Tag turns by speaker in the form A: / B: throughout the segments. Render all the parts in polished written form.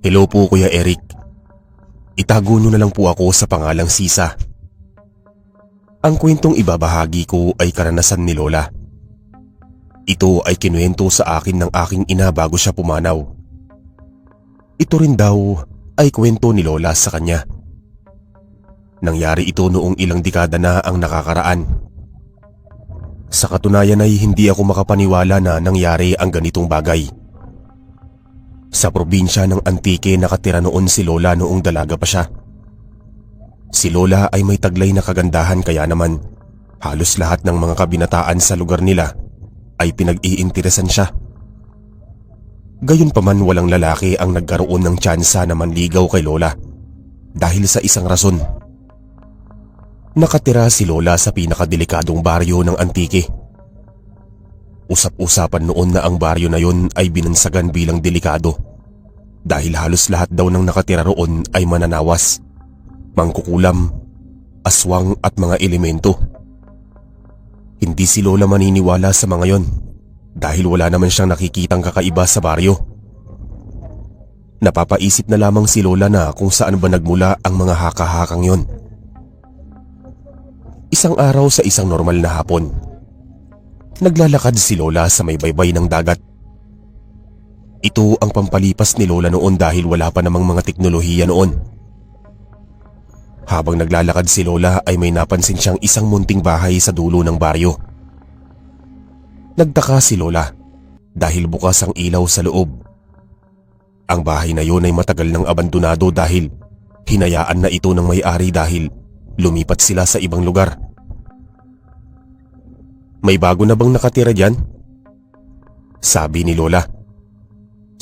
A: Hello po Kuya Eric. Itago niyo na lang po ako sa pangalang Sisa. Ang kwentong ibabahagi ko ay karanasan ni Lola. Ito ay kinuwento sa akin ng aking ina bago siya pumanaw. Ito rin daw ay kwento ni Lola sa kanya. Nangyari ito noong ilang dekada na ang nakakaraan. Sa katunayan ay hindi ako makapaniwala na nangyari ang ganitong bagay. Sa probinsya ng Antique nakatira noon si Lola noong dalaga pa siya. Si Lola ay may taglay na kagandahan kaya naman halos lahat ng mga kabinataan sa lugar nila ay pinag-iinteresan siya. Gayunpaman walang lalaki ang nagkaroon ng tsansa na manligaw kay Lola dahil sa isang rason. Nakatira si Lola sa pinakadelikadong baryo ng Antique. Usap-usapan noon na ang baryo na yon ay binansagan bilang delikado dahil halos lahat daw ng nakatira roon ay mananawas, mangkukulam, aswang at mga elemento. Hindi si Lola maniniwala sa mga yon dahil wala naman siyang nakikitang kakaiba sa baryo. Napapaisip na lamang si Lola na kung saan ba nagmula ang mga haka-hakang yon. Isang araw sa isang normal na hapon, naglalakad si Lola sa may baybay ng dagat. Ito ang pampalipas ni Lola noon dahil wala pa namang mga teknolohiya noon. Habang naglalakad si Lola ay may napansin siyang isang munting bahay sa dulo ng baryo. Nagtaka si Lola dahil bukas ang ilaw sa loob. Ang bahay na yun ay matagal nang abandonado dahil hinayaan na ito ng may-ari dahil lumipat sila sa ibang lugar. May bago na bang nakatira dyan? Sabi ni Lola.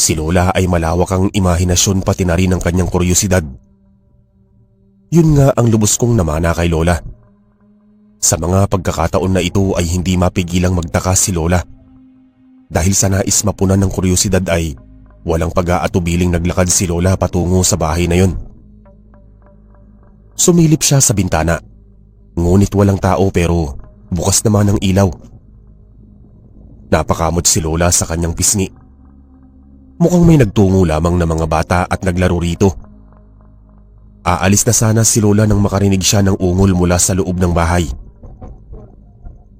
A: Si Lola ay malawak ang imahinasyon pati na rin ang kanyang kuryosidad. Yun nga ang lubos kong namana kay Lola. Sa mga pagkakataon na ito ay hindi mapigilang magtaka si Lola. Dahil sa nais mapunan ng kuryosidad ay walang pag-aatubiling naglakad si Lola patungo sa bahay na yun. Sumilip siya sa bintana, ngunit walang tao pero bukas naman ang ilaw. Napakamot si Lola sa kanyang pisngi. Mukhang may nagtungo lamang na mga bata at naglaro rito. Aalis na sana si Lola nang makarinig siya ng ungol mula sa loob ng bahay.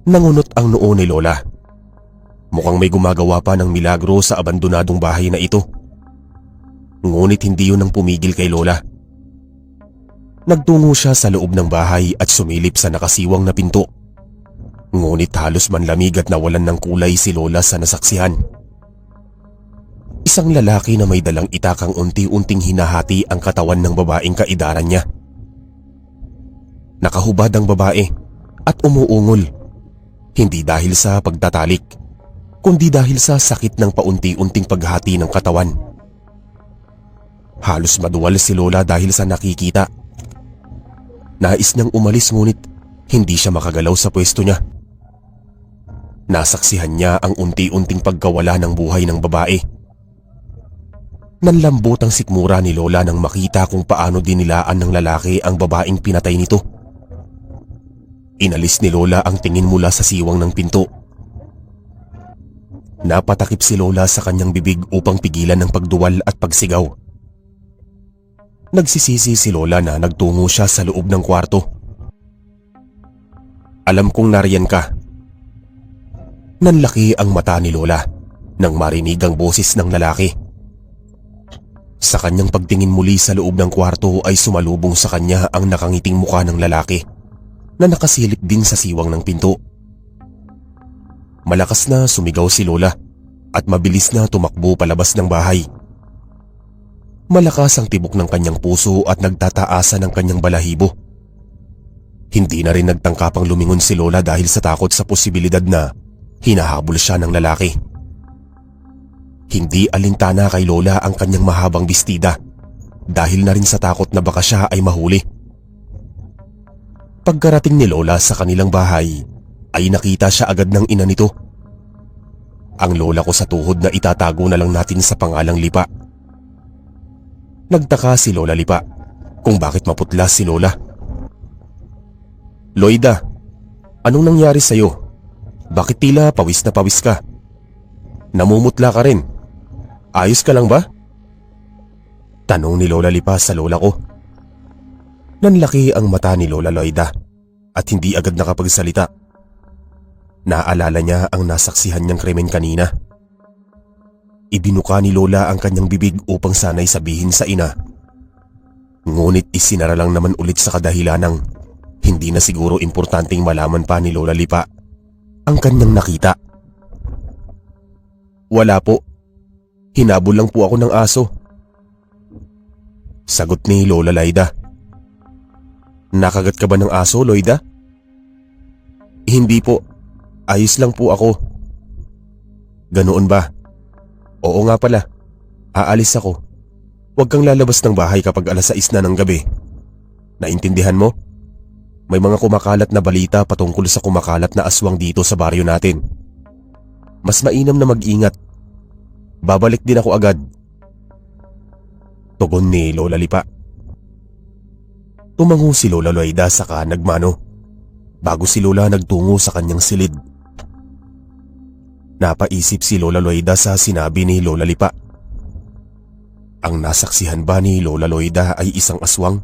A: Nangunot ang noo ni Lola. Mukhang may gumagawa pa ng milagro sa abandonadong bahay na ito. Ngunit hindi yun ang pumigil kay Lola. Nagtungo siya sa loob ng bahay at sumilip sa nakasiwang na pinto. Ngunit halos manlamig at nawalan ng kulay si Lola sa nasaksihan. Isang lalaki na may dalang itakang unti-unting hinahati ang katawan ng babaeng kaedaran niya. Nakahubad ang babae at umuungol. Hindi dahil sa pagtatalik, kundi dahil sa sakit ng paunti-unting paghati ng katawan. Halos maduwal si Lola dahil sa nakikita. Nais niyang umalis ngunit hindi siya makagalaw sa pwesto niya. Nasaksihan niya ang unti-unting pagkawala ng buhay ng babae. Nanlambot ang sikmura ni Lola nang makita kung paano dinilaan ng lalaki ang babaeng pinatay nito. Inalis ni Lola ang tingin mula sa siwang ng pinto. Napatakip si Lola sa kanyang bibig upang pigilan ang pagduwal at pagsigaw. Nagsisisi si Lola na nagtungo siya sa loob ng kwarto. Alam kong nariyan ka. Nanlaki ang mata ni Lola nang marinig ang boses ng lalaki. Sa kanyang pagtingin muli sa loob ng kwarto ay sumalubong sa kanya ang nakangiting mukha ng lalaki na nakasilip din sa siwang ng pinto. Malakas na sumigaw si Lola at mabilis na tumakbo palabas ng bahay. Malakas ang tibok ng kanyang puso at nagtataasan ang kanyang balahibo. Hindi na rin nagtangkapang lumingon si Lola dahil sa takot sa posibilidad na hinahabol siya ng lalaki. Hindi alintana kay Lola ang kanyang mahabang bestida dahil na rin sa takot na baka siya ay mahuli. Pagkarating ni Lola sa kanilang bahay ay nakita siya agad ng ina nito. Ang lola ko sa tuhod na itatago na lang natin sa pangalang Lipa. Nagtaka si Lola Lipa kung bakit maputla si Lola. Loida, anong nangyari sa'yo? Bakit tila pawis na pawis ka? Namumutla ka rin. Ayos ka lang ba? Tanong ni Lola Lipa sa lola ko. Nanlaki ang mata ni Lola Loida at hindi agad nakapagsalita. Naalala niya ang nasaksihan niyang krimen kanina. Ibinuka ni Lola ang kanyang bibig upang sana'y sabihin sa ina. Ngunit isinara lang naman ulit sa kadahilanang hindi na siguro importanteng malaman pa ni Lola Lipa ang kanyang nakita. Wala po. Hinabol lang po ako ng aso. Sagot ni Lola Laida. Nakagat ka ba ng aso, Loida? Hindi po. Ayos lang po ako. Ganoon ba? Oo nga pala. Aalis ako. Huwag kang lalabas ng bahay kapag alas 6 na ng gabi. Naintindihan mo? May mga kumakalat na balita patungkol sa kumakalat na aswang dito sa baryo natin. Mas mainam na mag-ingat. Babalik din ako agad. Tugon ni Lola Lipa. Tumango si Lola Loida saka nagmano bago si Lola nagtungo sa kanyang silid. Napaisip si Lola Loida sa sinabi ni Lola Lipa. Ang nasaksihan ba ni Lola Loida ay isang aswang?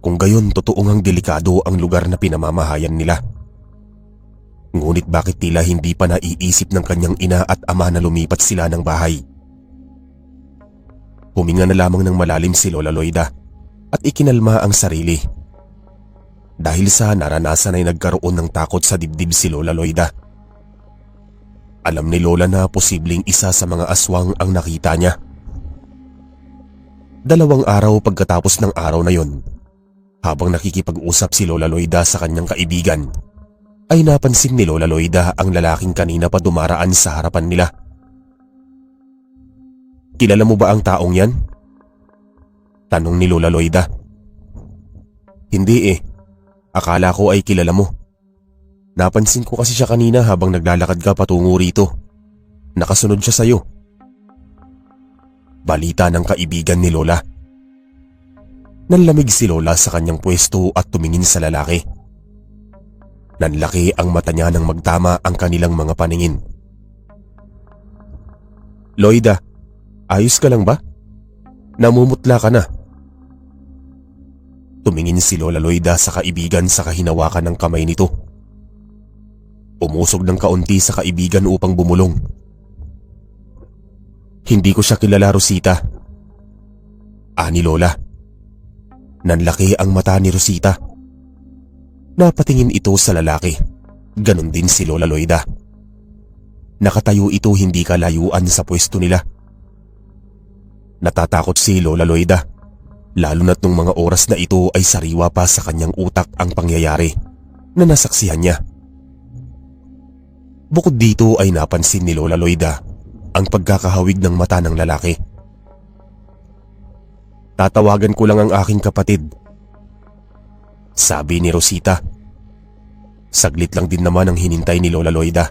A: Kung gayon, totoong ang delikado ang lugar na pinamamahayan nila. Ngunit bakit tila hindi pa naiisip ng kanyang ina at ama na lumipat sila ng bahay? Huminga na lamang ng malalim si Lola Loida at ikinalma ang sarili. Dahil sa naranasan ay nagkaroon ng takot sa dibdib si Lola Loida. Alam ni Lola na posibleng isa sa mga aswang ang nakita niya. 2 araw pagkatapos ng araw na yon, habang nakikipag-usap si Lola Loida sa kanyang kaibigan, ay napansin ni Lola Loida ang lalaking kanina pa dumaraan sa harapan nila. Kilala mo ba ang taong yan? Tanong ni Lola Loida. Hindi eh. Akala ko ay kilala mo. Napansin ko kasi siya kanina habang naglalakad ka patungo rito. Nakasunod siya sa'yo. Balita ng kaibigan ni Lola. Nanlamig si Lola sa kanyang pwesto at tumingin sa lalaki. Nanlaki ang mata niya nang magtama ang kanilang mga paningin. Loida, ayos ka lang ba? Namumutla ka na. Tumingin si Lola Loida sa kaibigan sa hinawakan ng kamay nito. Umusog ng kaunti sa kaibigan upang bumulong. Hindi ko siya kilala, Rosita. Ani Lola. Nanlaki ang mata ni Rosita. Napatingin ito sa lalaki. Ganon din si Lola Loida. Nakatayo ito hindi kalayuan sa pwesto nila. Natatakot si Lola Loida, lalo na't nung mga oras na ito ay sariwa pa sa kanyang utak ang pangyayari na nasaksihan niya. Bukod dito ay napansin ni Lola Loida ang pagkakahawig ng mata ng lalaki. Tatawagan ko lang ang aking kapatid, sabi ni Rosita. Saglit lang din naman ang hinintay ni Lola Loida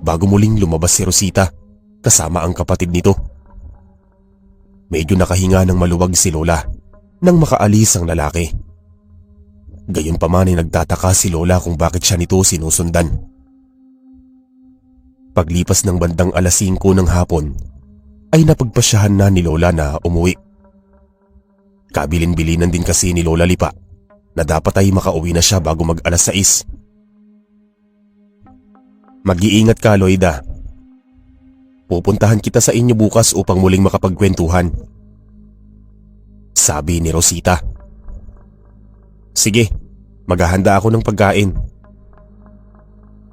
A: bago muling lumabas si Rosita kasama ang kapatid nito. Medyo nakahinga ng maluwag si Lola nang makaalis ang lalaki. Gayunpaman ay nagtataka si Lola kung bakit siya nito sinusundan. Paglipas ng bandang alas 5 ng hapon ay napagpasyahan na ni Lola na umuwi. Kabilin-bilinan din kasi ni Lola Lipa na dapat ay makauwi na siya bago mag alas 6. Mag-iingat ka, Loida. Pupuntahan kita sa inyo bukas upang muling makapagkwentuhan, sabi ni Rosita. Sige, maghahanda ako ng pagkain.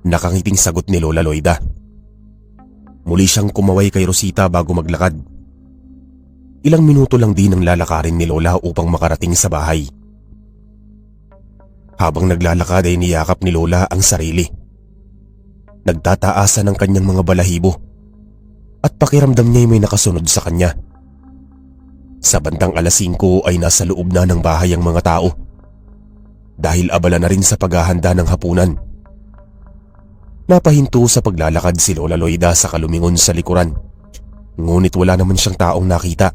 A: Nakangiting sagot ni Lola Loida. Muli siyang kumaway kay Rosita bago maglakad. Ilang minuto lang din ang lalakarin ni Lola upang makarating sa bahay. Habang naglalakad ay niyakap ni Lola ang sarili. Nagtataasan ang kanyang mga balahibo at pakiramdam niya ay may nakasunod sa kanya. Sa bandang alas 5 ay nasa loob na ng bahay ang mga tao dahil abala na rin sa paghahanda ng hapunan. Napahinto sa paglalakad si Lola Loida sa kalumingon sa likuran, ngunit wala naman siyang taong nakita.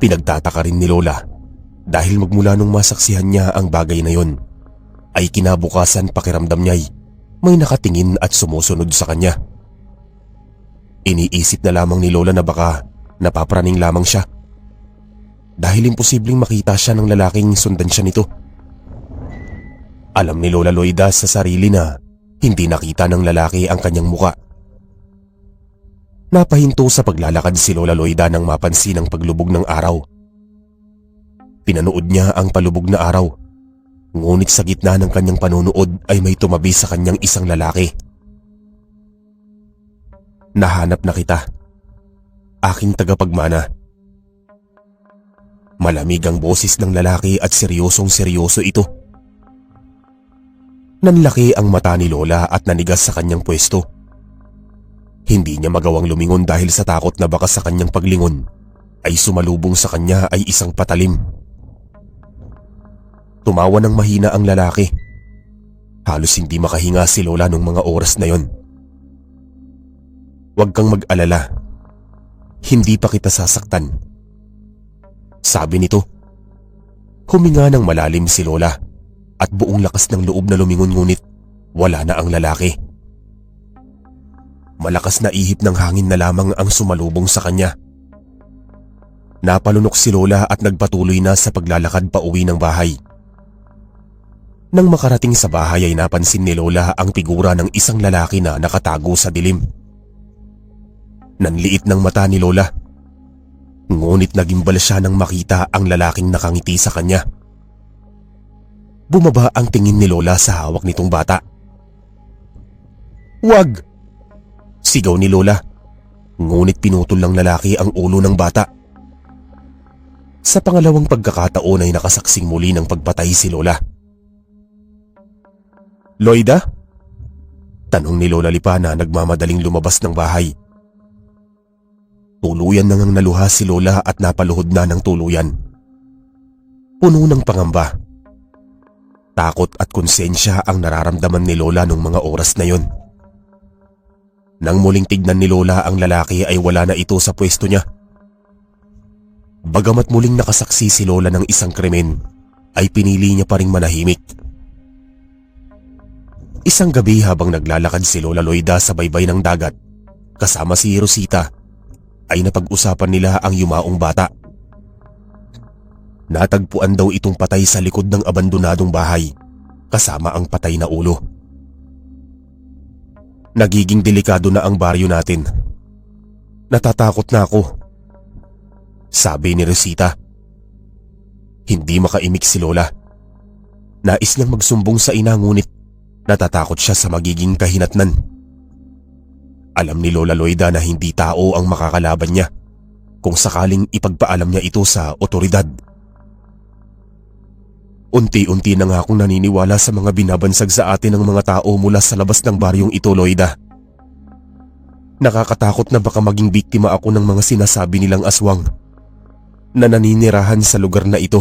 A: Pinagtataka rin ni Lola dahil magmula nung masaksihan niya ang bagay na yon ay kinabukasan pakiramdam niya'y May nakatingin at sumusunod sa kanya. Iniisip na lamang ni Lola na baka napapraning lamang siya. Dahil imposibleng makita siya ng lalaking sundan siya nito. Alam ni Lola Loida sa sarili na hindi nakita ng lalaki ang kanyang muka. Napahinto sa paglalakad si Lola Loida nang mapansin ang paglubog ng araw. Pinanood niya ang palubog na araw, ngunit sa gitna ng kanyang panunood ay may tumabi sa kanyang isang lalaki. Nahanap na kita, aking tagapagmana. Malamig ang boses ng lalaki at seryosong seryoso ito. Nanlaki ang mata ni Lola at nanigas sa kanyang pwesto. Hindi niya magawang lumingon dahil sa takot na baka sa kanyang paglingon ay sumalubong sa kanya ay isang patalim. Tumawa ng mahina ang lalaki. Halos hindi makahinga si Lola nung mga oras na yon. "Huwag kang mag-alala. Hindi pa kita sasaktan," sabi nito. Huminga ng malalim si Lola at buong lakas ng loob na lumingon, ngunit wala na ang lalaki. Malakas na ihip ng hangin na lamang ang sumalubong sa kanya. Napalunok si Lola at nagpatuloy na sa paglalakad pa uwi ng bahay. Nang makarating sa bahay ay napansin ni Lola ang figura ng isang lalaki na nakatago sa dilim. Nanliit ng mata ni Lola, ngunit nagimbal siya nang makita ang lalaking nakangiti sa kanya. Bumaba ang tingin ni Lola sa hawak nitong bata. "Wag!" sigaw ni Lola, ngunit pinutol ng lalaki ang ulo ng bata. Sa pangalawang pagkakataon ay nakasaksing muli ng pagpatay si Lola. "Loida?" tanong ni Lola Lipa na nagmamadaling lumabas ng bahay. Tuluyan nang naluha si Lola at napaluhod na ng tuluyan. Puno ng pangamba. Takot at konsensya ang nararamdaman ni Lola nung mga oras na yon. Nang muling tignan ni Lola ang lalaki ay wala na ito sa pwesto niya. Bagamat muling nakasaksi si Lola ng isang krimen, ay pinili niya pa ring manahimik. Isang gabi habang naglalakad si Lola Loida sa baybay ng dagat, kasama si Rosita, ay napag-usapan nila ang yumaong bata. Natagpuan daw itong patay sa likod ng abandonadong bahay, kasama ang patay na ulo. "Nagiging delikado na ang baryo natin. Natatakot na ako," sabi ni Rosita. Hindi makaimik si Lola. Nais niyang magsumbong sa ina, ngunit natatakot siya sa magiging kahinatnan. Alam ni Lola Loida na hindi tao ang makakalaban niya kung sakaling ipagpaalam niya ito sa otoridad. "Unti-unti na nga akong naniniwala sa mga binabansag sa atin ng mga tao mula sa labas ng baryong ito, Loida. Nakakatakot na baka maging biktima ako ng mga sinasabi nilang aswang na naninirahan sa lugar na ito."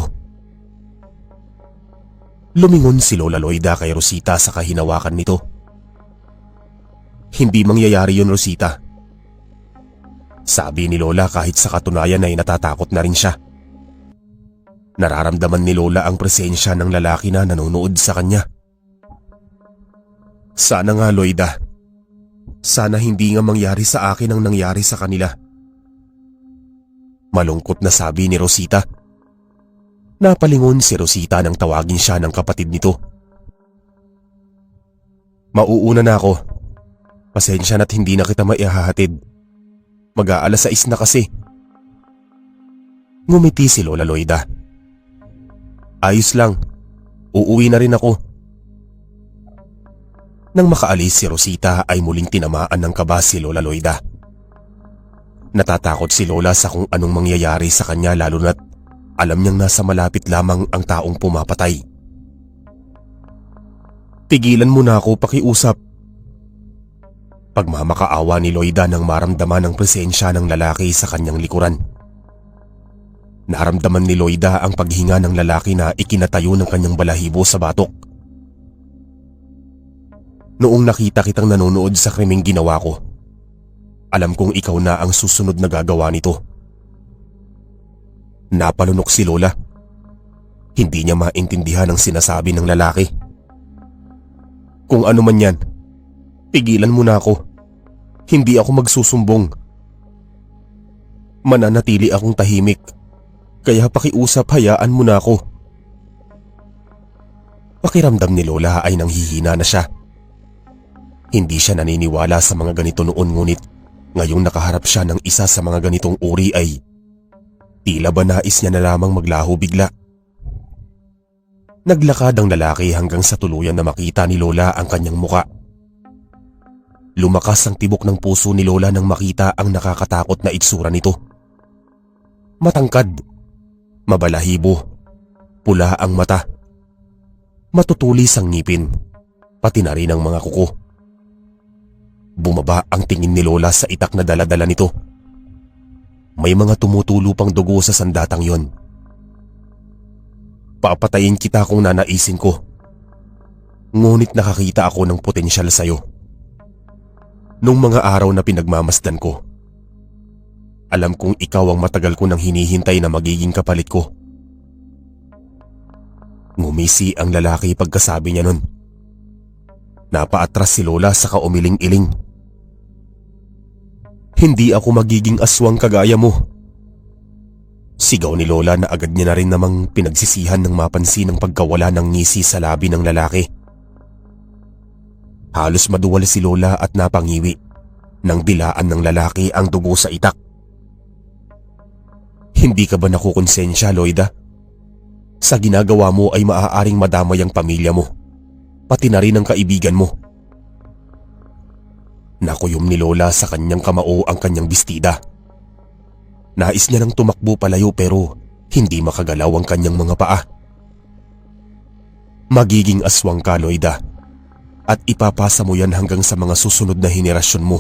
A: Lumingon si Lola Loida kay Rosita sa kahinawakan nito. "Hindi mangyayari yun, Rosita," sabi ni Lola kahit sa katunayan ay natatakot na rin siya. Nararamdaman ni Lola ang presensya ng lalaki na nanonood sa kanya. "Sana nga, Loida. Sana hindi nga mangyari sa akin ang nangyari sa kanila," malungkot na sabi ni Rosita. Napalingon si Rosita nang tawagin siya ng kapatid nito. "Mauuna na ako. Pasensya na't hindi na kita maihahatid. Mag-aalas 6 na kasi." Ngumiti si Lola Loida. "Ayos lang. Uuwi na rin ako." Nang makaalis si Rosita ay muling tinamaan ng kaba si Lola Loida. Natatakot si Lola sa kung anong mangyayari sa kanya, lalo na't alam niyang nasa malapit lamang ang taong pumapatay. "Tigilan mo na ako, pakiusap." Pagmamakaawa ni Loida nang maramdaman ang presensya ng lalaki sa kanyang likuran. Naramdaman ni Loida ang paghinga ng lalaki na ikinatayo ng kanyang balahibo sa batok. "Noong nakita kitang nanonood sa krimeng ginawa ko, alam kong ikaw na ang susunod na gagawa nito." Napalunok si Lola. Hindi niya maintindihan ang sinasabi ng lalaki. "Kung ano man yan, Pigilan mo na ako. Hindi ako magsusumbong. Mananatili akong tahimik. Kaya pakiusap, hayaan mo na ako. Pakiramdam ni Lola ay nanghihina na siya. Hindi siya naniniwala sa mga ganito noon, ngunit ngayong nakaharap siya ng isa sa mga ganitong uri ay tila ba nais niya na lamang maglaho bigla. Naglakad ang lalaki hanggang sa tuluyan na makita ni Lola ang kanyang muka. Lumakas ang tibok ng puso ni Lola nang makita ang nakakatakot na itsura nito. Matangkad, mabalahibo, pula ang mata, matutulis ang ngipin, pati na rin ang mga kuko. Bumaba ang tingin ni Lola sa itak na dala-dala nito. May mga tumutulo pang dugo sa sandatang yon. Papatayin kita kung nanaisin ko. Ngunit nakakita ako ng potensyal sa'yo. Nung mga araw na pinagmamasdan ko, alam kong ikaw ang matagal ko nang hinihintay na magiging kapalit ko. Ngumisi ang lalaki pagkasabi niya nun. Napaatras si Lola sa kaumiling-iling. Hindi ako magiging aswang kagaya mo. Sigaw ni Lola na agad niya na rin namang pinagsisihan ng mapansin ang pagkawala ng ngisi sa labi ng lalaki. Halos maduwal si Lola at napangiwi nang dilaan ng lalaki ang dugo sa itak. Hindi ka ba nakukonsensya, Loida? Sa ginagawa mo ay maaaring madamay ang pamilya mo, pati na rin ang kaibigan mo. Nakuyom ni Lola sa kanyang kamao ang kanyang bestida. Nais niya nang tumakbo palayo pero hindi makagalaw ang kanyang mga paa. Magiging aswang ka, Loida, at ipapasa mo yan hanggang sa mga susunod na henerasyon mo.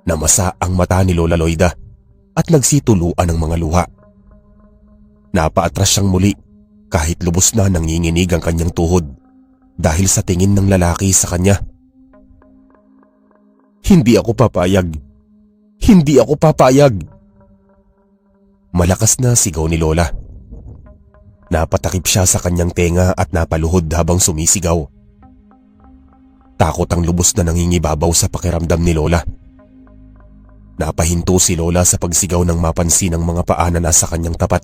A: Namasa ang mata ni Lola Loida at nagsituluan ng mga luha. Napaatras siyang muli kahit lubos na nanginginig ang kanyang tuhod dahil sa tingin ng lalaki sa kanya. Hindi ako papayag. Hindi ako papayag. Malakas na sigaw ni Lola. Napatakip siya sa kanyang tenga at napaluhod habang sumisigaw. Takot ang lubos na nangingibabaw sa pakiramdam ni Lola. Napahinto si Lola sa pagsigaw nang mapansin ang mga paa na nasa kanyang tapat.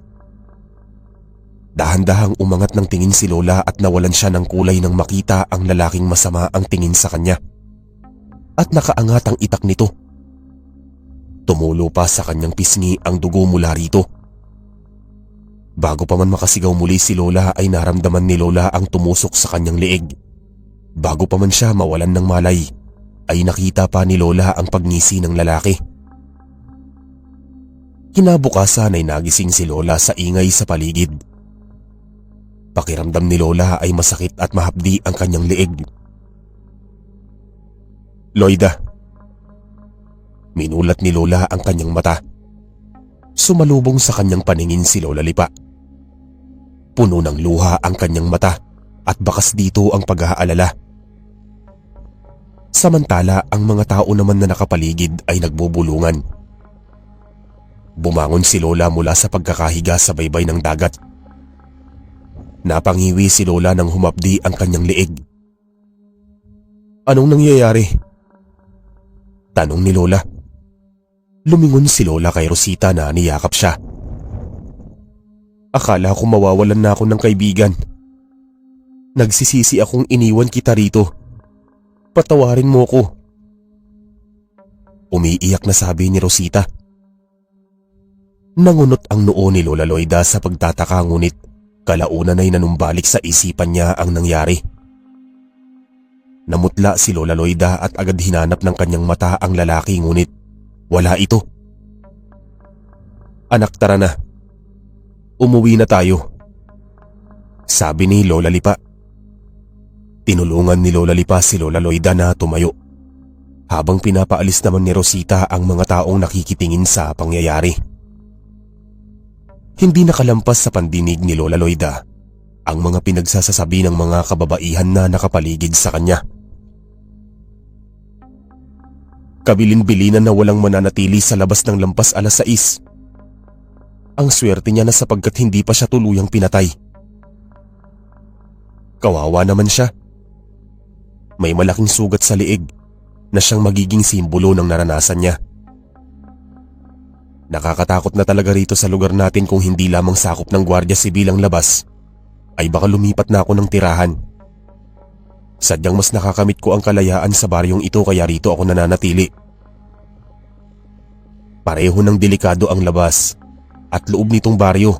A: Dahan-dahang umangat ng tingin si Lola at nawalan siya ng kulay nang makita ang lalaking masama ang tingin sa kanya. At nakaangat ang itak nito. Tumulo pa sa kanyang pisngi ang dugo mula rito. Bago pa man makasigaw muli si Lola ay naramdaman ni Lola ang tumusok sa kanyang leeg. Bago pa man siya mawalan ng malay ay nakita pa ni Lola ang pagngisi ng lalaki. Kinabukasan ay nagising si Lola sa ingay sa paligid. Pakiramdam ni Lola ay masakit at mahapdi ang kanyang leeg. Loida. Minulat ni Lola ang kanyang mata. Sumalubong sa kanyang paningin si Lola Lipa. Puno ng luha ang kanyang mata at bakas dito ang pag-aalala. Samantala ang mga tao naman na nakapaligid ay nagbubulungan. Bumangon si Lola mula sa pagkakahiga sa baybay ng dagat. Napangiwi si Lola nang humapdi ang kanyang leeg. Anong nangyayari? Tanong ni Lola. Lumingon si Lola kay Rosita na niyakap siya. Akala ko mawawalan na ako ng kaibigan. Nagsisisi akong iniwan kita rito. Patawarin mo ko. Umiiyak na sabi ni Rosita. Nangunot ang noo ni Lola Loida sa pagtataka, ngunit kalaunan ay nanumbalik sa isipan niya ang nangyari. Namutla si Lola Loida at agad hinanap ng kanyang mata ang lalaki, ngunit wala ito. Anak, tara na. Umuwi na tayo. Sabi ni Lola Lipa. Tinulungan ni Lola Lipa si Lola Loida na tumayo, habang pinapaalis naman ni Rosita ang mga taong nakikitingin sa pangyayari. Hindi nakalampas sa pandinig ni Lola Loida ang mga pinagsasasabi ng mga kababaihan na nakapaligid sa kanya. Kabilin-bilinan na walang mananatili sa labas ng lampas 6:00. Ang swerte niya na sapagkat hindi pa siya tuluyang pinatay. Kawawa naman siya. May malaking sugat sa liig na siyang magiging simbolo ng naranasan niya. Nakakatakot na talaga rito sa lugar natin. Kung hindi lamang sakop ng Gwardiya Sibil ang labas, ay baka lumipat na ako ng tirahan. Sadyang mas nakakamit ko ang kalayaan sa baryong ito kaya rito ako nananatili. Pareho ng delikado ang labas at loob nitong baryo.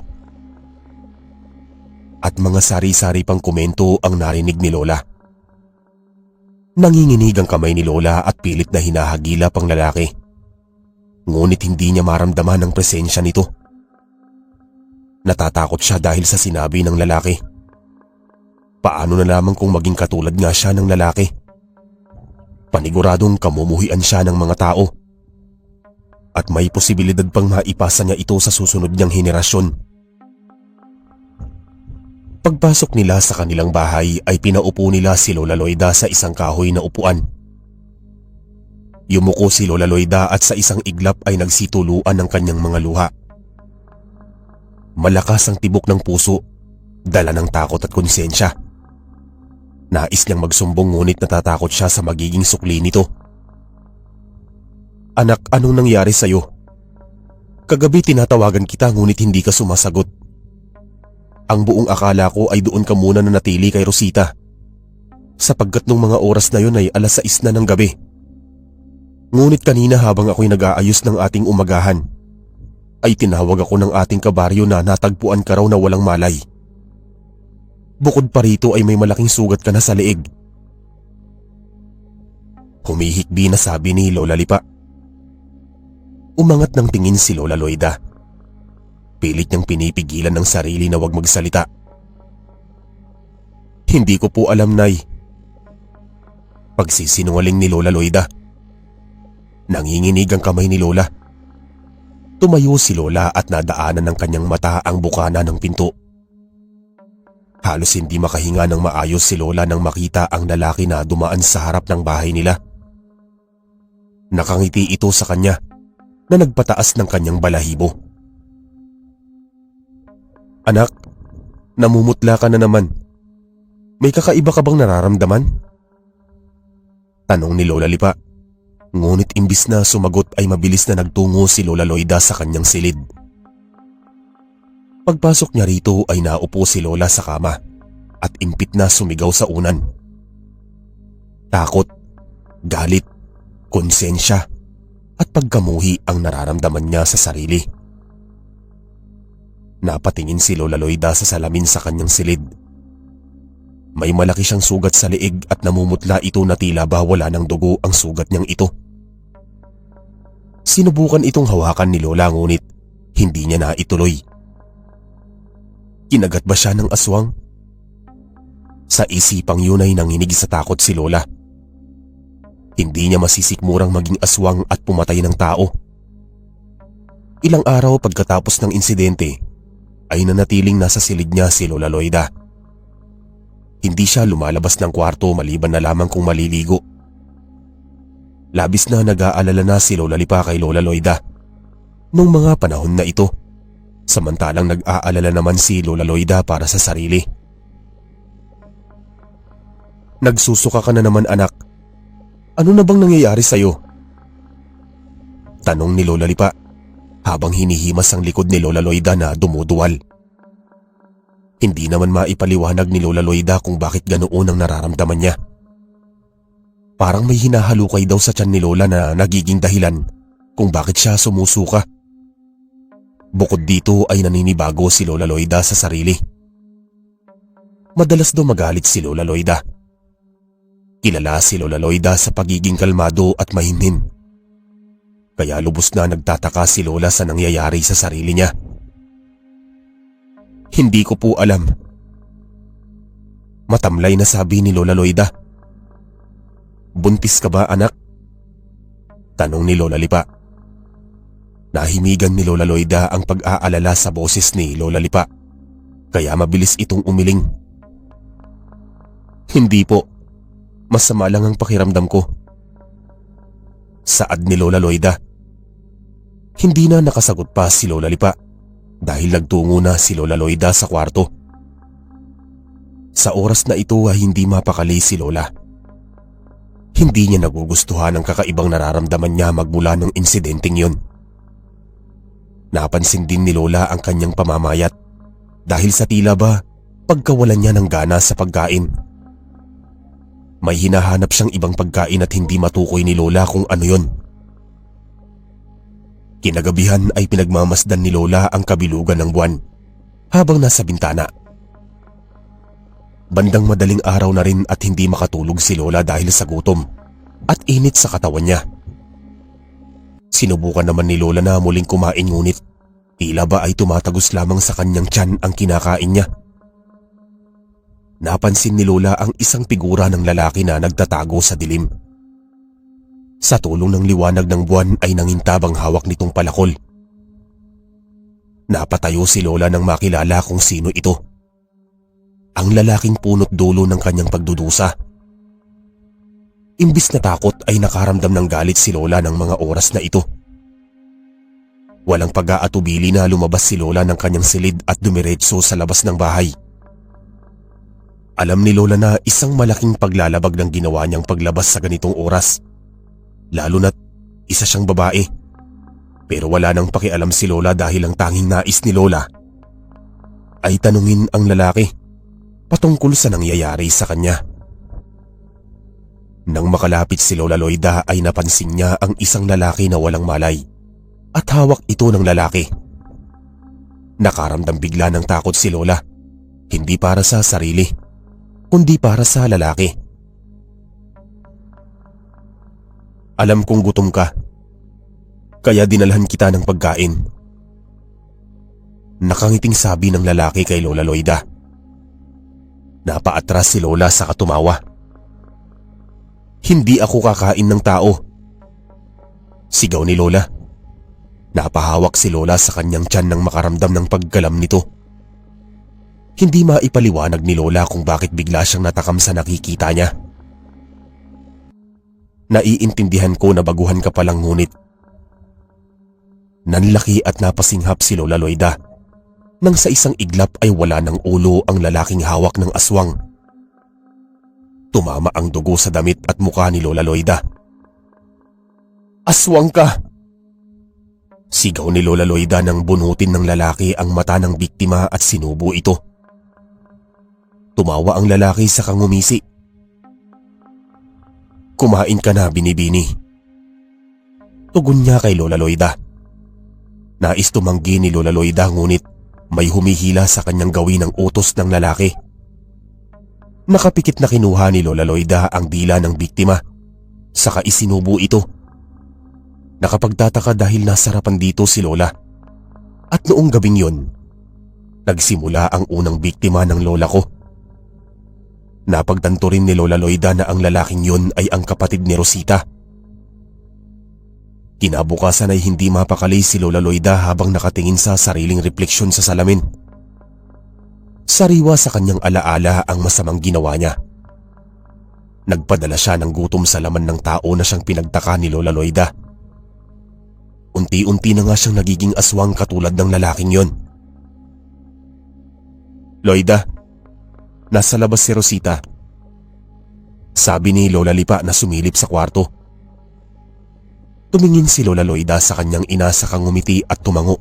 A: At mga sari-sari pang komento ang narinig ni Lola. Nanginginig ang kamay ni Lola at pilit na hinahagilap ang lalaki. Ngunit hindi niya maramdaman ang presensya nito. Natatakot siya dahil sa sinabi ng lalaki. Paano na lamang kung maging katulad nga siya ng lalaki? Paniguradong kamumuhian siya ng mga tao. At may posibilidad pang maipasa niya ito sa susunod niyang henerasyon. Pagpasok nila sa kanilang bahay ay pinaupo nila si Lola Loida sa isang kahoy na upuan. Yumuko si Lola Loida at sa isang iglap ay nagsituluan ng kanyang mga luha. Malakas ang tibok ng puso, dala ng takot at konsensya. Nais niyang magsumbong ngunit natatakot siya sa magiging sukli nito. Anak, anong nangyari sa'yo? Kagabi tinatawagan kita ngunit hindi ka sumasagot. Ang buong akala ko ay doon ka muna na natili kay Rosita, sapagkat nung mga oras na yun ay 6:00 na ng gabi. Ngunit kanina habang ako'y nag-aayos ng ating umagahan, ay tinawag ako ng ating kabaryo na natagpuan ka raw na walang malay. Bukod pa rito ay may malaking sugat ka na sa leeg. Humihikbi na sabi ni Lola Lipa. Umangat ng tingin si Lola Loida. Pilit niyang pinipigilan ng sarili na wag magsalita. Hindi ko po alam, Nay. Pagsisinungaling ni Lola Loida. Nanginginig ang kamay ni Lola. Tumayo si Lola at nadaanan ng kanyang mata ang bukana ng pinto. Halos hindi makahinga ng maayos si Lola nang makita ang lalaki na dumaan sa harap ng bahay nila. Nakangiti ito sa kanya na nagpataas ng kanyang balahibo. Anak, namumutla ka na naman. May kakaiba ka bang nararamdaman? Tanong ni Lola Lipa. Ngunit imbis na sumagot ay mabilis na nagtungo si Lola Loida sa kanyang silid. Pagpasok niya rito ay naupo si Lola sa kama at impit na sumigaw sa unan. Takot, galit, konsensya at pagkamuhi ang nararamdaman niya sa sarili. Napatingin si Lola Loida sa salamin sa kanyang silid. May malaki siyang sugat sa leeg at namumutla ito na tila ba wala ng dugo ang sugat niyang ito. Sinubukan itong hawakan ni Lola ngunit hindi niya na ituloy. Kinagat ba siya ng aswang? Sa isipang yun ay nanginig sa takot si Lola. Hindi niya masisikmurang maging aswang at pumatay ng tao. Ilang araw pagkatapos ng insidente, ay nanatiling nasa silid niya si Lola Loida. Hindi siya lumalabas ng kwarto maliban na lamang kung maliligo. Labis na nag-aalala na si Lola Lipa kay Lola Loida nung mga panahon na ito, samantalang nag-aalala naman si Lola Loida para sa sarili. Nagsusuka ka na naman, anak. Ano na bang nangyayari sa'yo? Tanong ni Lola Lipa habang hinihimas ang likod ni Lola Loida na dumuduwal. Hindi naman maipaliwanag ni Lola Loida kung bakit ganoon ang nararamdaman niya. Parang may hinahalukay daw sa tiyan ni Lola na nagiging dahilan kung bakit siya sumusuka. Bukod dito ay naninibago si Lola Loida sa sarili. Madalas daw magalit si Lola Loida. Kilala si Lola Loida sa pagiging kalmado at mahinhin. Kaya lubos na nagtataka si Lola sa nangyayari sa sarili niya. Hindi ko po alam. Matamlay na sabi ni Lola Loida. Buntis ka ba, anak? Tanong ni Lola Lipa. Nahimigan ni Lola Loida ang pag-aalala sa boses ni Lola Lipa, kaya mabilis itong umiling. Hindi po. Masama lang ang pakiramdam ko. Saad ni Lola Loida. Hindi na nakasagot pa si Lola Lipa dahil nagtungo na si Lola Loida sa kwarto. Sa oras na ito ay hindi mapakali si Lola. Hindi niya nagugustuhan ang kakaibang nararamdaman niya magmula ng insidenteng yun. Napansin din ni Lola ang kanyang pamamayat dahil sa tila ba pagkawalan niya ng gana sa pagkain. May hinahanap siyang ibang pagkain at hindi matukoy ni Lola kung ano yun. Kinagabihan ay pinagmamasdan ni Lola ang kabilugan ng buwan habang nasa bintana. Bandang madaling araw na rin at hindi makatulog si Lola dahil sa gutom at init sa katawan niya. Sinubukan naman ni Lola na muling kumain ngunit tila ba ay tumatagos lamang sa kanyang tiyan ang kinakain niya. Napansin ni Lola ang isang figura ng lalaki na nagtatago sa dilim. Sa tulong ng liwanag ng buwan ay nangintabang hawak nitong palakol. Napatayo si Lola nang makilala kung sino ito. Ang lalaking punot dulo ng kanyang pagdudusa. Imbis na takot ay nakaramdam ng galit si Lola ng mga oras na ito. Walang pag-aatubili na lumabas si Lola ng kanyang silid at dumiretso sa labas ng bahay. Alam ni Lola na isang malaking paglalabag ng ginawa niyang paglabas sa ganitong oras. Lalo na't isa siyang babae. Pero wala nang pakialam si Lola dahil ang tanging nais ni Lola ay tanungin ang lalaki patungkol sa nangyayari sa kanya. Nang makalapit si Lola Loida ay napansin niya ang isang lalaki na walang malay at hawak ito ng lalaki. Nakaramdam bigla ng takot si Lola, hindi para sa sarili, kundi para sa lalaki. Alam kong gutom ka, kaya dinalhan kita ng pagkain. Nakangiting sabi ng lalaki kay Lola Loida. Napaatras si Lola sa katumawa. Hindi ako kakain ng tao, sigaw ni Lola. Napahawak si Lola sa kanyang tiyan nang makaramdam ng paggalam nito. Hindi maipaliwanag ni Lola kung bakit bigla siyang natakam sa nakikita niya. Naiintindihan ko na baguhan ka palang ngunit. Nanlaki at napasinghap si Lola Loida nang sa isang iglap ay wala ng ulo ang lalaking hawak ng aswang. Tumama ang dugo sa damit at mukha ni Lola Loida. Aswang ka! Sigaw ni Lola Loida nang bunutin ng lalaki ang mata ng biktima at sinubo ito. Tumawa ang lalaki sa kangumisi. Kumain ka na, binibini. Tugon niya kay Lola Loida. Nais tumanggi ni Lola Loida ngunit may humihila sa kanyang gawin ng utos ng lalaki. Nakapikit na kinuha ni Lola Loida ang dila ng biktima, saka isinubo ito. Nakapagtataka dahil nasarapan dito si Lola. At noong gabing yun, nagsimula ang unang biktima ng lola ko. Napagtanto rin ni Lola Loida na ang lalaking yun ay ang kapatid ni Rosita. Kinabukasan ay hindi mapakali si Lola Loida habang nakatingin sa sariling refleksyon sa salamin. Sariwa sa kanyang alaala ang masamang ginawa niya. Nagpadala siya ng gutom sa laman ng tao na siyang pinagtaka ni Lola Loida. Unti-unti na nga siyang nagiging aswang katulad ng lalaking yon. Loida, nasa labas si Rosita. Sabi ni Lola Lipa na sumilip sa kwarto. Tumingin si Lola Loida sa kanyang ina sa kangumiti at tumango.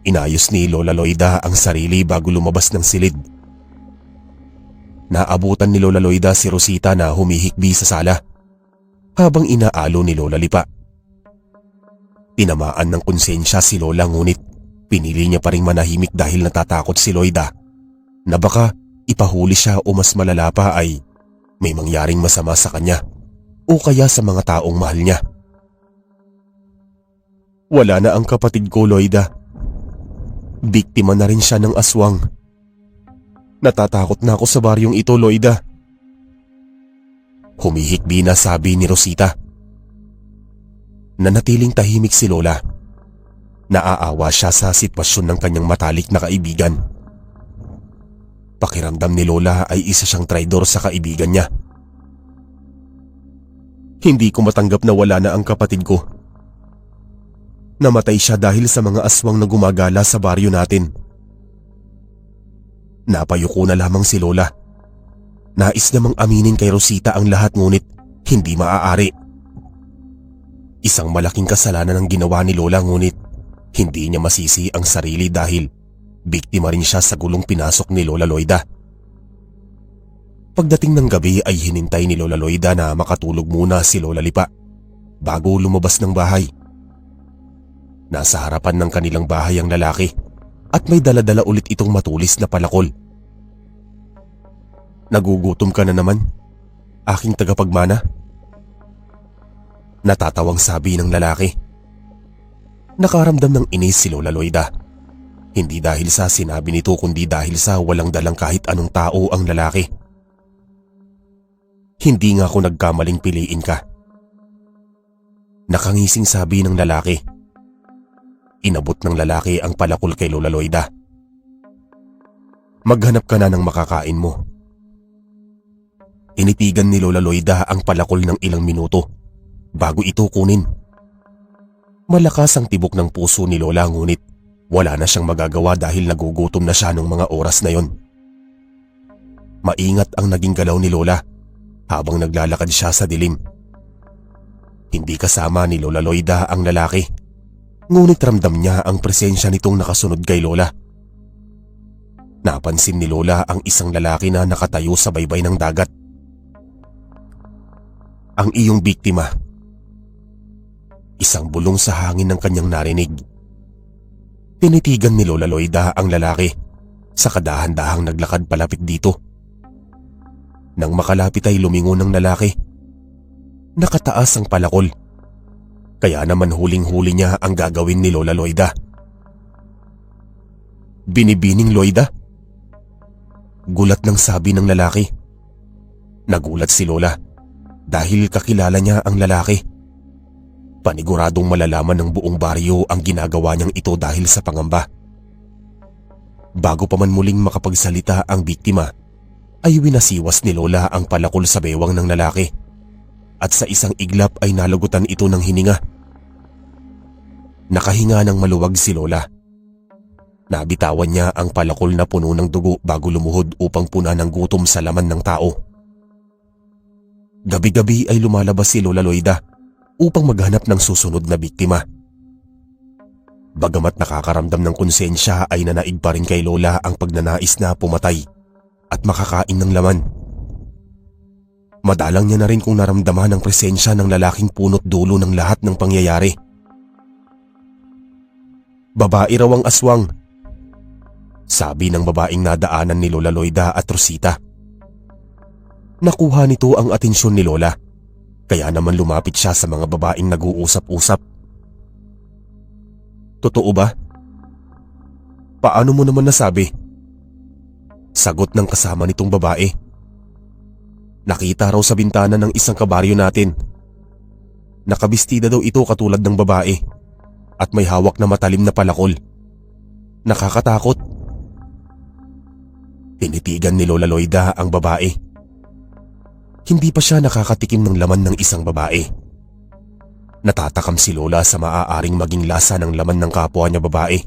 A: Inayos ni Lola Loida ang sarili bago lumabas ng silid. Naabutan ni Lola Loida si Rosita na humihikbi sa sala habang inaalo ni Lola Lipa. Tinamaan ng konsensya si Lola ngunit pinili niya pa ring manahimik dahil natatakot si Loida na baka ipahuli siya o mas malala pa ay may mangyaring masama sa kanya o kaya sa mga taong mahal niya. Wala na ang kapatid ko, Loida. Biktima na rin siya ng aswang. Natatakot na ako sa baryong ito, Loida. Humihikbi na sabi ni Rosita. Nanatiling tahimik si Lola. Naaawa siya sa sitwasyon ng kanyang matalik na kaibigan. Pakiramdam ni Lola ay isa siyang traidor sa kaibigan niya. Hindi ko matanggap na wala na ang kapatid ko. Namatay siya dahil sa mga aswang na gumagala sa baryo natin. Napayuko na lamang si Lola. Nais namang aminin kay Rosita ang lahat ngunit Hindi maaari. Isang malaking kasalanan ang ginawa ni Lola, ngunit hindi niya masisi ang sarili dahil biktima rin siya sa gulong pinasok ni Lola Loida. Pagdating ng gabi ay hinintay ni Lola Loida na makatulog muna si Lola Lipa bago lumabas ng bahay. Nasa harapan ng kanilang bahay ang lalaki at may dala-dala ulit itong matulis na palakol. "Nagugutom ka na naman, aking tagapagmana?" Natatawang sabi ng lalaki. Nakaramdam ng inis si Lola Loida. Hindi dahil sa sinabi nito kundi dahil sa walang dalang kahit anong tao ang lalaki. "Hindi nga ako nagkamaling piliin ka." Nakangising sabi ng lalaki. Inabot ng lalaki ang palakol kay Lola Loida. "Maghanap ka na ng makakain mo." Tinitigan ni Lola Loida ang palakol ng ilang minuto bago ito kunin. Malakas ang tibok ng puso ni Lola, ngunit wala na siyang magagawa dahil nagugutom na siya nung mga oras na yon. Maingat ang naging galaw ni Lola habang naglalakad siya sa dilim. Hindi kasama ni Lola Loida ang lalaki, ngunit ramdam niya ang presensya nitong nakasunod kay Lola. Napansin ni Lola ang isang lalaki na nakatayo sa baybay ng dagat. "Ang iyong biktima." Isang bulong sa hangin ng kanyang narinig. Tinitigan ni Lola Loida ang lalaki, saka dahan-dahang naglakad palapit dito. Nang makalapit ay lumingon ng lalaki. Nakataas ang palakol, kaya naman huling-huli niya ang gagawin ni Lola Loida. "Binibining Loida?" Gulat ng sabi ng lalaki. Nagulat si Lola dahil kakilala niya ang lalaki. Paniguradong malalaman ng buong baryo ang ginagawa niyang ito dahil sa pangamba. Bago pa man muling makapagsalita ang biktima, ay winasiwas ni Lola ang palakol sa bewang ng lalaki at sa isang iglap ay nalagutan ito ng hininga. Nakahinga ng maluwag si Lola. Nabitawan niya ang palakol na puno ng dugo bago lumuhod upang puna ng gutom sa laman ng tao. Gabi-gabi ay lumalabas si Lola Loida upang maghanap ng susunod na biktima. Bagamat nakakaramdam ng konsensya ay nanaig pa rin kay Lola ang pagnanais na pumatay at makakain ng laman. Madalang niya na rin kung naramdaman ang presensya ng lalaking punot dulo ng lahat ng pangyayari. "Babae raw ang aswang," sabi ng babaeng nadaanan ni Lola Loida at Rosita. Nakuha nito ang atensyon ni Lola, kaya naman lumapit siya sa mga babaeng nag-uusap-usap. "Totoo ba? Paano mo naman nasabi?" Sagot ng kasama nitong babae. "Nakita raw sa bintana ng isang kabaryo natin. Nakabistida daw ito katulad ng babae at may hawak na matalim na palakol. Nakakatakot." Tinitigan ni Lola Loida ang babae. Hindi pa siya nakakatikim ng laman ng isang babae. Natatakam si Lola sa maaaring maging lasa ng laman ng kapwa niya babae.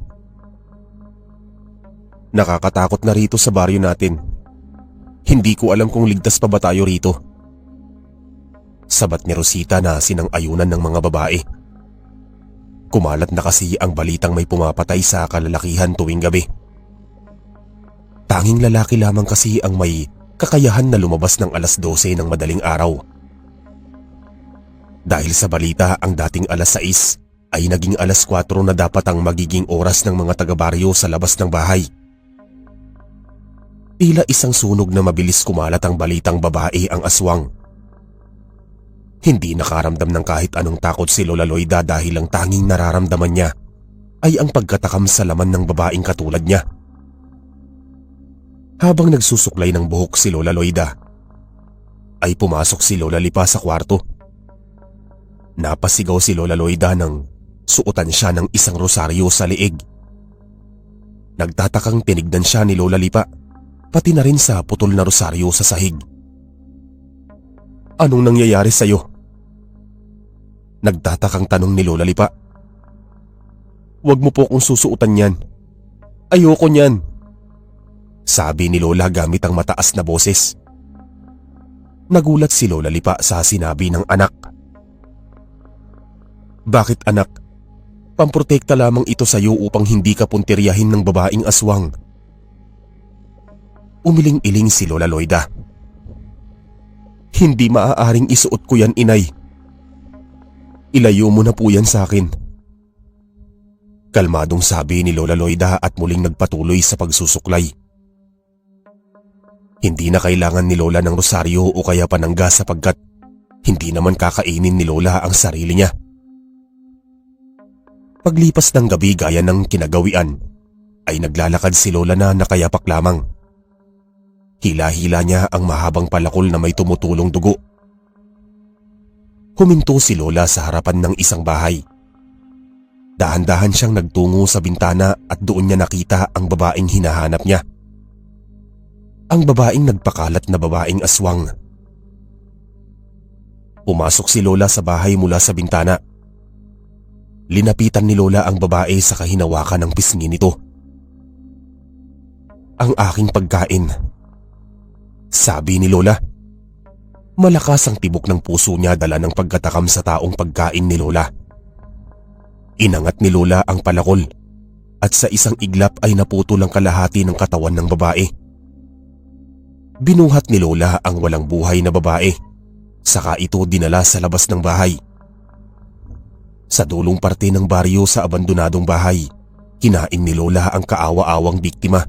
A: "Nakakatakot na rito sa baryo natin. Hindi ko alam kung ligtas pa ba tayo rito." Sabat ni Rosita na sinang-ayunan ng mga babae. Kumalat na kasi ang balitang may pumapatay sa kalalakihan tuwing gabi. Tanging lalaki lamang kasi ang may kakayahan na lumabas ng alas 12 ng madaling araw. Dahil sa balita, ang dating alas 6 ay naging alas 4 na dapat ang magiging oras ng mga taga-baryo sa labas ng bahay. Tila isang sunog na mabilis kumalat ang balitang babae ang aswang. Hindi nakaramdam ng kahit anong takot si Lola Loida dahil ang tanging nararamdaman niya ay ang pagkatakam sa laman ng babaeng katulad niya. Habang nagsusuklay ng buhok si Lola Loida, ay pumasok si Lola Lipa sa kwarto. Napasigaw si Lola Loida nang suotan siya ng isang rosaryo sa liig. Nagtatakang tinignan siya ni Lola Lipa, pati na rin sa putol na rosaryo sa sahig. "Anong nangyayari sa'yo?" Nagtatakang tanong ni Lola Lipa. "Huwag mo po kong susuotan yan. Ayoko niyan," sabi ni Lola gamit ang mataas na boses. Nagulat si Lola Lipa sa sinabi ng anak. Bakit anak? Pamprotekta lamang ito sa iyo upang hindi ka puntiryahin ng babaeng aswang. Umiling-iling si Lola Loida. Hindi maaaring isuot ko yan, inay. Ilayo mo na po yan sa akin. Kalmadong sabi ni Lola Loida at muling nagpatuloy sa pagsusuklay. Hindi na kailangan ni Lola ng rosaryo o kaya panangga sapagkat hindi naman kakainin ni Lola ang sarili niya. Paglipas ng gabi gaya ng kinagawian, ay naglalakad si Lola na nakayapak lamang. Hila-hila niya ang mahabang palakol na may tumutulong dugo. Huminto si Lola sa harapan ng isang bahay. Dahan-dahan siyang nagtungo sa bintana at doon niya nakita ang babaeng hinahanap niya. Ang babaeng nagpakalat na babaeng aswang. Pumasok si Lola sa bahay mula sa bintana. Linapitan ni Lola ang babae sa kahinawakan ng pisngi nito. Ang aking pagkain, sabi ni Lola. Malakas ang tibok ng puso niya dala ng pagkatakam sa taong pagkain ni Lola. Inangat ni Lola ang palakol at sa isang iglap ay naputol ang kalahati ng katawan ng babae. Binuhat ni Lola ang walang buhay na babae, saka ito dinala sa labas ng bahay. Sa dulong parte ng baryo sa abandonadong bahay, kinain ni Lola ang kaawa-awang biktima.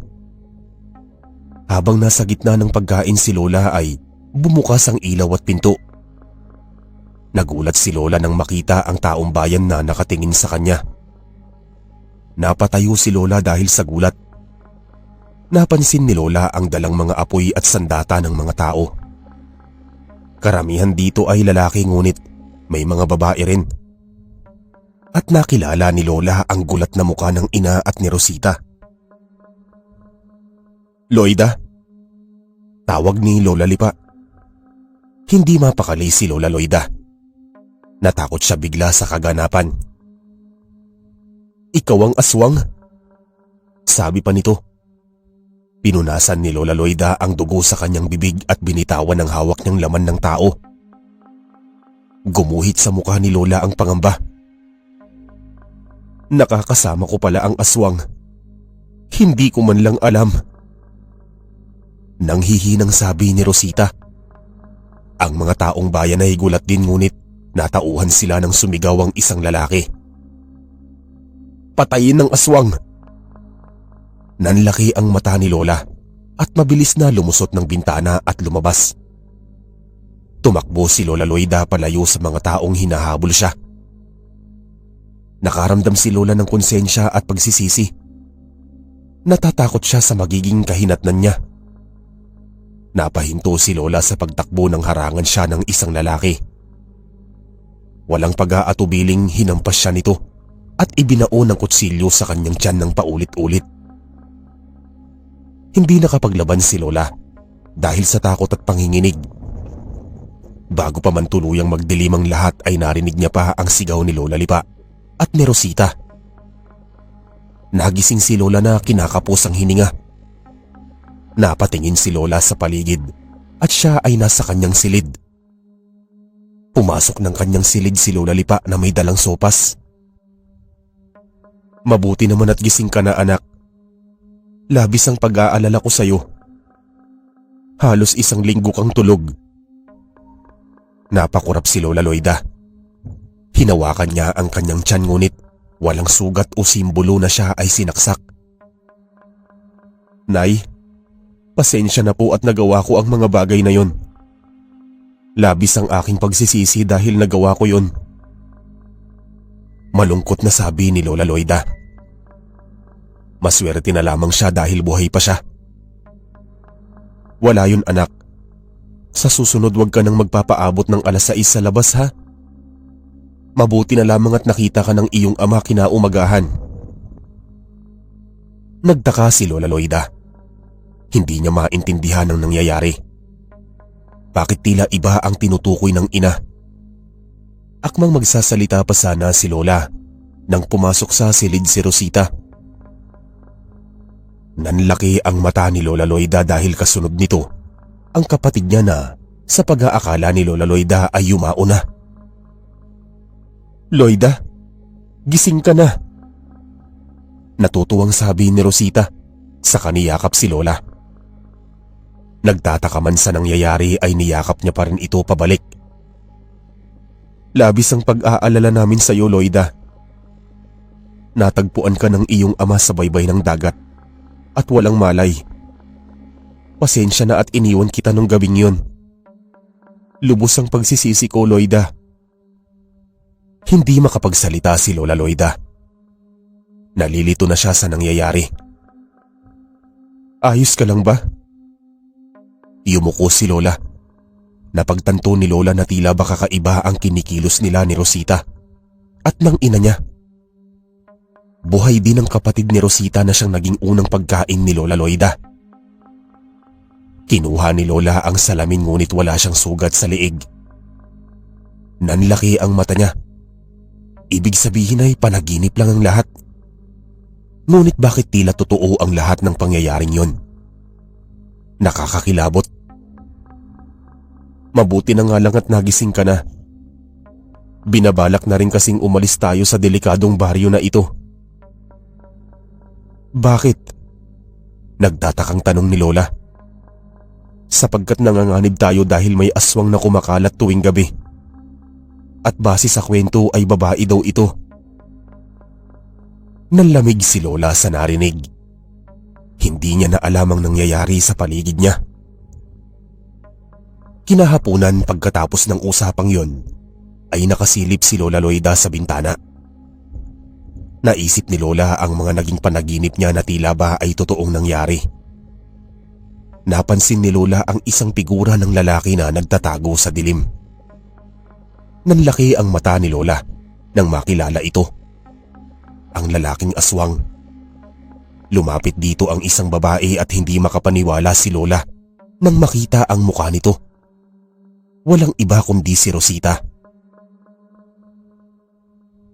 A: Habang nasa gitna ng pagkain si Lola ay bumukas ang ilaw at pinto. Nagulat si Lola nang makita ang taong bayan na nakatingin sa kanya. Napatayo si Lola dahil sa gulat. Napansin ni Lola ang dalang mga apoy at sandata ng mga tao. Karamihan dito ay lalaki ngunit may mga babae rin. At nakilala ni Lola ang gulat na mukha ng ina at ni Rosita. Loida? Tawag ni Lola Lipa. Hindi mapakali si Lola Loida. Natakot siya bigla sa kaganapan. Ikaw ang aswang? Sabi pa nito. Pinunasan ni Lola Loida ang dugo sa kanyang bibig at binitawan ng hawak niyang laman ng tao. Gumuhit sa mukha ni Lola ang pangamba. Nakakasama ko pala ang aswang. Hindi ko man lang alam. Nanghihinang sabi ni Rosita. Ang mga taong bayan ay gulat din ngunit natauhan sila ng sumigaw ang isang lalaki. Patayin ng aswang! Nanlaki ang mata ni Lola at mabilis na lumusot ng bintana at lumabas. Tumakbo si Lola Loida palayo sa mga taong hinahabol siya. Nakaramdam si Lola ng konsensya at pagsisisi. Natatakot siya sa magiging kahinatnan niya. Napahinto si Lola sa pagtakbo nang harangan siya ng isang lalaki. Walang pag-aatubiling hinampas siya nito at ibinao ng kutsilyo sa kanyang tiyan ng paulit-ulit. Hindi nakapaglaban si Lola dahil sa takot at panginginig. Bago pa man tuluyang magdilim ang lahat ay narinig niya pa ang sigaw ni Lola Lipa at ni Rosita. Nagising si Lola na kinakapos ang hininga. Napatingin si Lola sa paligid at siya ay nasa kanyang silid. Pumasok ng kanyang silid si Lola Lipa na may dalang sopas. Mabuti naman at gising ka na, anak. Labis ang pag-aalala ko sa'yo. Halos 1 linggo kang tulog. Napakurap si Lola Loida. Hinawakan niya ang kanyang tiyan ngunit walang sugat o simbolo na siya ay sinaksak. Nay, pasensya na po at nagawa ko ang mga bagay na yon. Labis ang aking pagsisisi dahil nagawa ko yon. Malungkot na sabi ni Lola Loida. Maswerte na lamang siya dahil buhay pa siya. Wala yun, anak. Sa susunod wag ka nang magpapaabot ng 6:00 sa labas, ha? Mabuti na lamang at nakita ka ng iyong ama kinaumagahan. Nagtaka si Lola Loida. Hindi niya maintindihan ang nangyayari. Bakit tila iba ang tinutukoy ng ina? Akmang magsasalita pa sana si Lola nang pumasok sa silid si Rosita. Nanlaki ang mata ni Lola Loida dahil kasunod nito ang kapatid niya na sa pag-aakala ni Lola Loida ay yumao na. "Loida, gising ka na." Natutuwang sabi ni Rosita sa kaniyakap si Lola. Nagtataka man sa nangyayari ay niyakap niya pa rin ito pabalik. "Labis ang pag-aalala namin sa iyo, Loida. Natagpuan ka ng iyong ama sa baybay ng dagat at walang malay. Pasensya na at iniwan kita nung gabing yun. Lubos ang pagsisisi ko, Loida." Hindi makapagsalita si Lola Loida. Nalilito na siya sa nangyayari. "Ayos ka lang ba?" Yumuko si Lola. Napagtanto ni Lola na tila ba kakaiba ang kinikilos nila ni Rosita at ng ina niya. Buhay din ang kapatid ni Rosita na siyang naging unang pagkain ni Lola Loida. Kinuha ni Lola ang salamin ngunit wala siyang sugat sa liig. Nanlaki ang mata niya. Ibig sabihin ay panaginip lang ang lahat. Ngunit bakit tila totoo ang lahat ng pangyayaring yon? Nakakakilabot. Mabuti na nga lang at nagising ka na. Binabalak na rin kasing umalis tayo sa delikadong baryo na ito. "Bakit?" Nagtatakang tanong ni Lola. "Sapagkat nanganganib tayo dahil may aswang na kumakalat tuwing gabi. At base sa kwento ay babae daw ito." Nanlamig si Lola sa narinig. Hindi niya na alam ang nangyayari sa paligid niya. Kinahaponan pagkatapos ng usapang yon, ay nakasilip si Lola Loida sa bintana. Naisip ni Lola ang mga naging panaginip niya na tila ba ay totoong nangyari. Napansin ni Lola ang isang figura ng lalaki na nagtatago sa dilim. Nanlaki ang mata ni Lola nang makilala ito. Ang lalaking aswang. Lumapit dito ang isang babae at hindi makapaniwala si Lola nang makita ang mukha nito. Walang iba kundi si Rosita.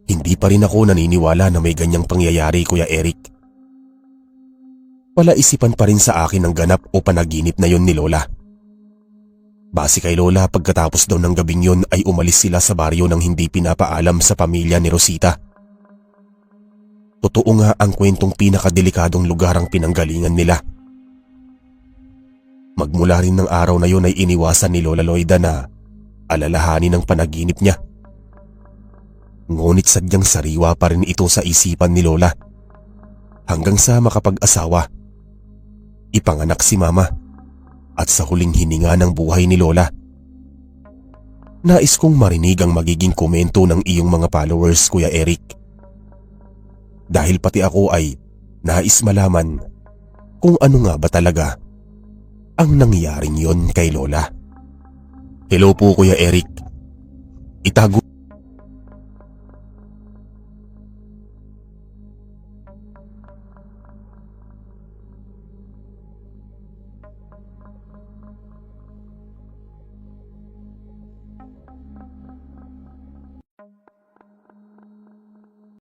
A: Hindi pa rin ako naniniwala na may ganyang pangyayari, Kuya Eric. Palaisipan pa rin sa akin ang ganap o panaginip na yon ni Lola. Base kay Lola, pagkatapos daw ng gabing yon ay umalis sila sa baryo nang hindi pinapaalam sa pamilya ni Rosita. Totoo nga ang kwentong pinakadelikadong lugar ang pinanggalingan nila. Magmula rin ng araw na yon ay iniwasan ni Lola Loida na alalahanin ang panaginip niya. Ngunit sadyang sariwa pa rin ito sa isipan ni Lola. Hanggang sa makapag-asawa, ipanganak si Mama, at sa huling hininga ng buhay ni Lola. Nais kong marinig ang magiging komento ng iyong mga followers, Kuya Eric. Dahil pati ako ay nais malaman kung ano nga ba talaga ang nangyaring yon kay Lola. Hello po, Kuya Eric. Itago